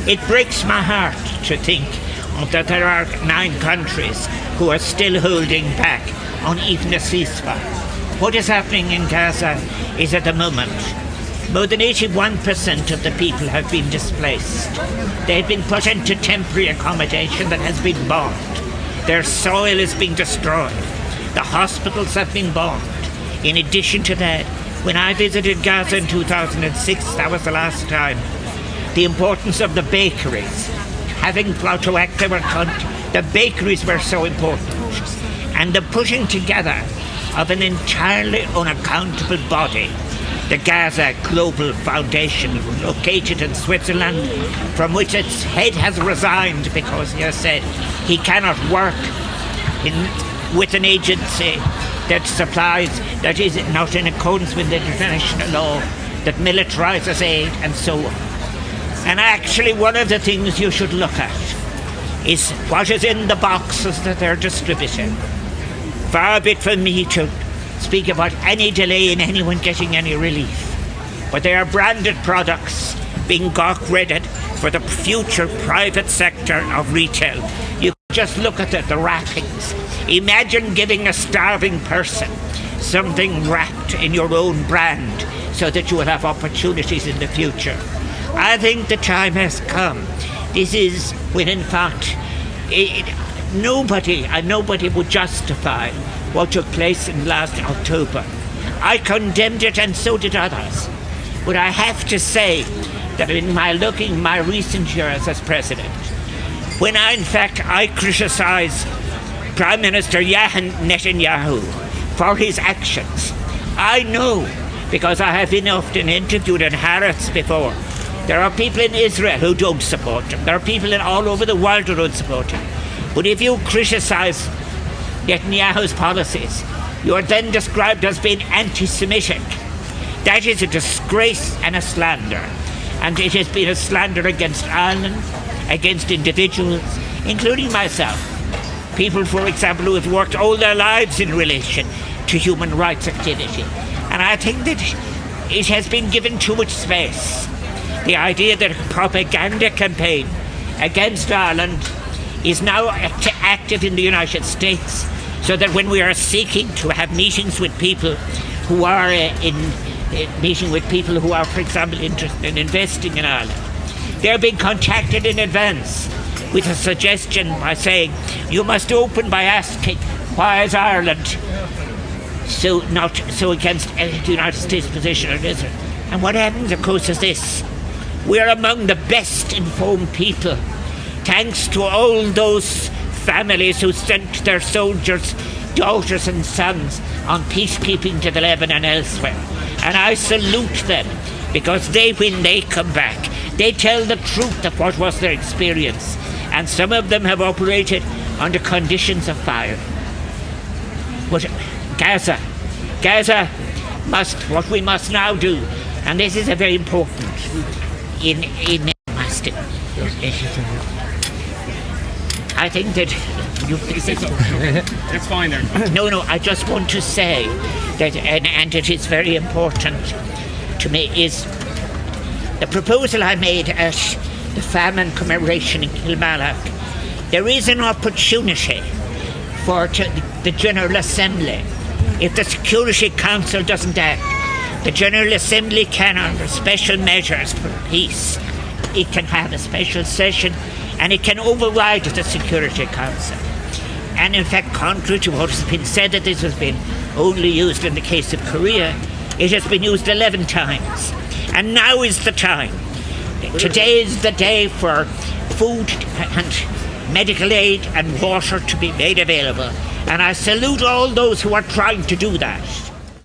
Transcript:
It breaks my heart to think that there are 9 countries who are still holding back on even a ceasefire. What is happening in Gaza is at the moment, more than 81% of the people have been displaced. They've been put into temporary accommodation that has been bombed. Their soil is being destroyed. The hospitals have been bombed. In addition to that, when I visited Gaza in 2006, that was the last time, the importance of the bakeries. Having Plautoacta were the bakeries were so important. And the putting together of an entirely unaccountable body, the Gaza Global Foundation, located in Switzerland, from which its head has resigned because he has said he cannot work with an agency that supplies, that is not in accordance with international law, that militarises aid and so on. And actually one of the things you should look at is what is in the boxes that they're distributing. Far be it from me to speak about any delay in anyone getting any relief, but they are branded products being gawk-redded for the future private sector of retail. You just look at the wrappings. Imagine giving a starving person something wrapped in your own brand so that you will have opportunities in the future. I think the time has come. This is when in fact nobody would justify what took place in last October. I condemned it and so did others. But I have to say that in my recent years as president, when I criticise Prime Minister Netanyahu for his actions, I know, because I have been often interviewed in Harrods before, there are people in Israel who don't support him. There are people all over the world who don't support him. But if you criticise Netanyahu's policies, you are then described as being antisemitic. That is a disgrace and a slander. And it has been a slander against Ireland, against individuals, including myself. People, for example, who have worked all their lives in relation to human rights activity. And I think that it has been given too much space. The idea that a propaganda campaign against Ireland is now active in the United States, so that when we are seeking to have meetings with people who are for example, interested in investing in Ireland, they're being contacted in advance with a suggestion by saying, you must open by asking, why is Ireland so against the United States position on Israel? And what happens, of course, is this. We're among the best informed people, thanks to all those families who sent their soldiers, daughters and sons on peacekeeping to the Lebanon and elsewhere. And I salute them, because when they come back, they tell the truth of what was their experience. And some of them have operated under conditions of fire. But Gaza what we must now do, and this is a very important I think that That's fine there. No, I just want to say that, and it is very important to me, is the proposal I made at the famine commemoration in Kilmallock. There is an opportunity for the General Assembly. If the Security Council doesn't act, the General Assembly can, under special measures for peace, it can have a special session and it can override the Security Council. And in fact, contrary to what has been said, that this has been only used in the case of Korea, it has been used 11 times. And now is the time. Today is the day for food and medical aid and water to be made available. And I salute all those who are trying to do that.